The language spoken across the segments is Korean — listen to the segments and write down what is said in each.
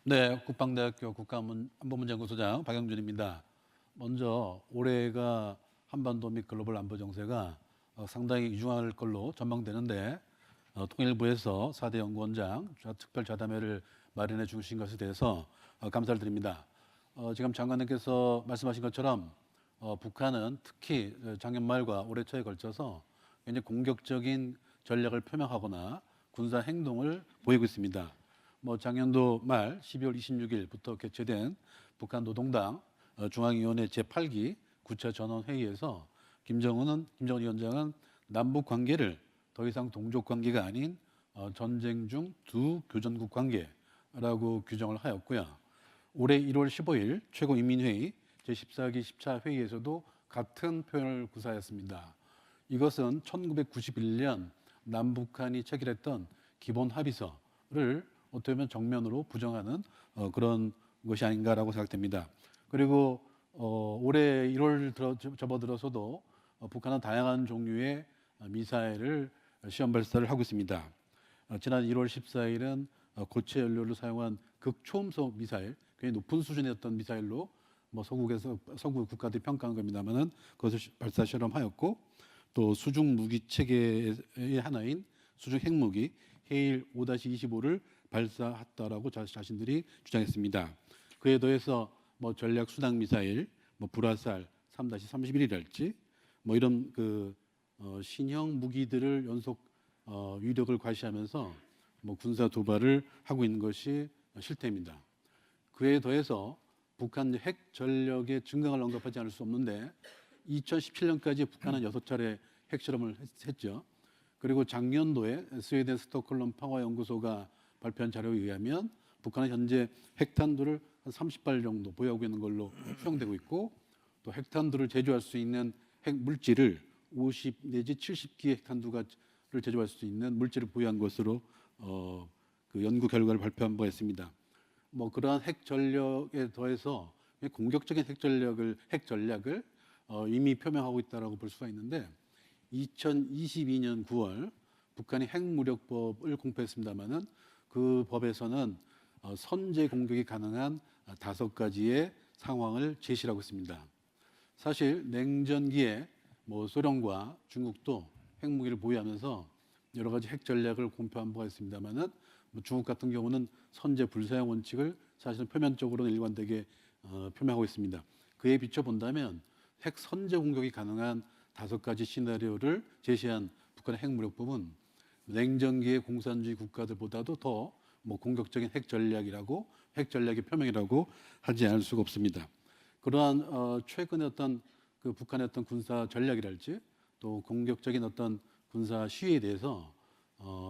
네, 국방대학교 국가안보문제연구소장 박영준입니다. 먼저 올해가 한반도 및 글로벌 안보 정세가 상당히 이중할 걸로 전망되는데 통일부에서 4대 연구원장 특별 자담회를 마련해 주신 것에 대해서 감사를 드립니다. 지금 장관님께서 말씀하신 것처럼 북한은 특히 작년 말과 올해 초에 걸쳐서 굉장히 공격적인 전략을 표명하거나 군사 행동을 보이고 있습니다. 작년도 말 12월 26일부터 개최된 북한 노동당 중앙위원회 제8기 9차 전원회의에서 김정은 위원장은 남북 관계를 더 이상 동족 관계가 아닌 전쟁 중 두 교전국 관계라고 규정을 하였고요. 올해 1월 15일 최고인민회의 제14기 10차 회의에서도 같은 표현을 구사하였습니다. 이것은 1991년 남북한이 체결했던 기본 합의서를 어떻게 보면 정면으로 부정하는 그런 것이 아닌가라고 생각됩니다. 그리고 올해 1월 접어들어서도 북한은 다양한 종류의 미사일을 시험 발사를 하고 있습니다. 지난 1월 14일은 고체 연료를 사용한 극초음속 미사일, 굉장히 높은 수준의 어떤 미사일로 서구 국가들이 평가한 겁니다만은 그것을 발사 실험하였고, 또 수중 무기 체계의 하나인 수중 핵무기 헤일 5-25를 발사했다라고 자신들이 주장했습니다. 그에 더해서 전략 순항 미사일, 불화살 3-31이랄지 이런 신형 무기들을 연속 위력을 과시하면서 군사 도발을 하고 있는 것이 실태입니다. 그에 더해서 북한 핵 전력의 증강을 언급하지 않을 수 없는데 2017년까지 북한은 6차례 핵실험을 했죠. 그리고 작년도에 스웨덴 스톡홀름 평화연구소가 발표한 자료에 의하면 북한은 현재 핵탄두를 한 30발 정도 보유하고 있는 걸로 추정되고 있고, 또 핵탄두를 제조할 수 있는 핵 물질을 50 내지 70기의 핵탄두를 제조할 수 있는 물질을 보유한 것으로 그 연구 결과를 발표한 바가 있습니다. 그러한 핵 전력에 더해서 공격적인 핵 전략을 이미 표명하고 있다라고 볼 수가 있는데, 2022년 9월 북한이 핵무력법을 공표했습니다마는 그 법에서는 선제 공격이 가능한 5가지의 상황을 제시하고 있습니다. 사실 냉전기에 소련과 중국도 핵무기를 보유하면서 여러 가지 핵 전략을 공표한 바가 있습니다마는 중국 같은 경우는 선제 불사용 원칙을 사실은 표면적으로는 일관되게 표명하고 있습니다. 그에 비춰 본다면 핵 선제 공격이 가능한 5가지 시나리오를 제시한 북한의 핵무력법은 냉전기의 공산주의 국가들보다도 더 공격적인 핵 전략의 표명이라고 하지 않을 수가 없습니다. 그러한 최근의 어떤 북한의 어떤 군사 전략이랄지 또 공격적인 어떤 군사 시위에 대해서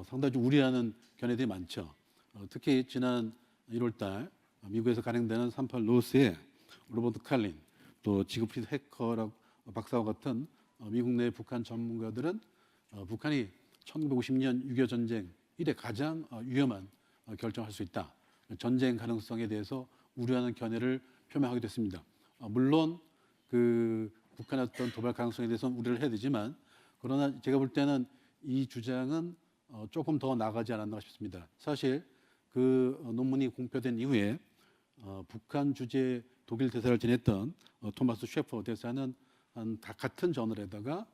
상당히 좀 우려하는 견해들이 많죠. 특히 지난 1월달 미국에서 간행되는 38 로스의 로버트 칼린, 또 지그프리드 해커 박사와 같은 미국 내 북한 전문가들은 북한이 1950년 6.25 전쟁 이래 가장 위험한 결정을 할 수 있다. 전쟁 가능성에 대해서 우려하는 견해를 표명하게 됐습니다. 물론 북한의 어떤 도발 가능성에 대해서는 우려를 해야 되지만, 그러나 제가 볼 때는 이 주장은 조금 더 나가지 않았나 싶습니다. 사실 그 논문이 공표된 이후에 북한 주재 독일 대사를 지냈던 토마스 셰퍼 대사는 같은 저널에다가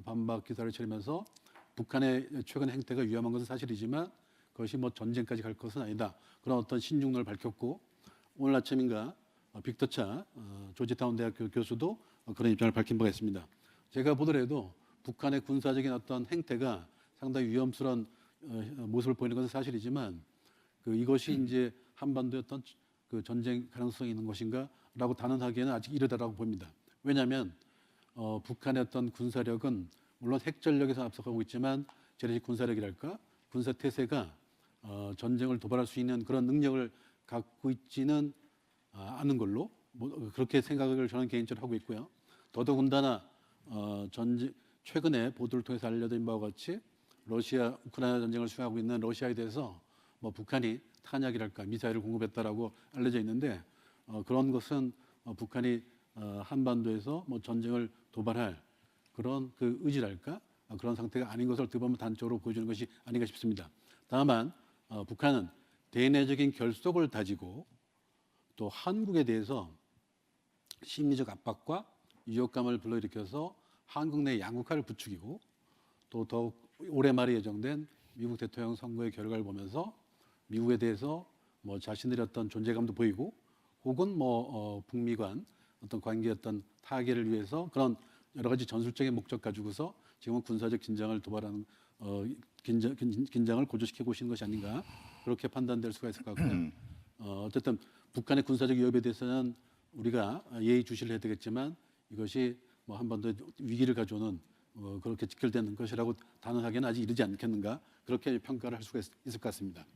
반박 기사를 치르면서 북한의 최근 행태가 위험한 것은 사실이지만 그것이 전쟁까지 갈 것은 아니다, 그런 어떤 신중론을 밝혔고, 오늘 아침인가 빅터차 조지타운 대학교 교수도 그런 입장을 밝힌 바가 있습니다. 제가 보더라도 북한의 군사적인 어떤 행태가 상당히 위험스러운 모습을 보이는 것은 사실이지만 이것이 이제 한반도의 어떤 전쟁 가능성이 있는 것인가라고 단언하기에는 아직 이르다라고 봅니다. 왜냐하면 북한의 어떤 군사력은 물론 핵 전력에서 앞서가고 있지만 재래식 군사력이랄까 군사 태세가 전쟁을 도발할 수 있는 그런 능력을 갖고 있지는 않은 걸로 그렇게 생각을 저는 개인적으로 하고 있고요. 더더군다나 최근에 보도를 통해서 알려진 바와 같이 러시아 우크라이나 전쟁을 수행하고 있는 러시아에 대해서 북한이 탄약이랄까 미사일을 공급했다라고 알려져 있는데, 그런 것은 북한이 한반도에서 전쟁을 도발할 그런 의지랄까 그런 상태가 아닌 것을 어떻게 보면 단적으로 보여주는 것이 아닌가 싶습니다. 다만 북한은 대내적인 결속을 다지고 또 한국에 대해서 심리적 압박과 위협감을 불러일으켜서 한국 내 양극화를 부추기고 또 더욱 올해 말에 예정된 미국 대통령 선거의 결과를 보면서 미국에 대해서 뭐 자신들의 어떤 존재감도 보이고 혹은 북미 간 어떤 관계의 어떤 타개를 위해서 그런 여러 가지 전술적인 목적 가지고서 지금은 군사적 긴장을 도발하는 긴장을 고조시키고 오시는 것이 아닌가 그렇게 판단될 수가 있을 것 같고요. 어쨌든 북한의 군사적 위협에 대해서는 우리가 예의주시를 해야 되겠지만 이것이 뭐 한 번 더 위기를 가져오는 그렇게 직결되는 것이라고 단언하기는 아직 이르지 않겠는가 그렇게 평가를 할 수가 있을 것 같습니다.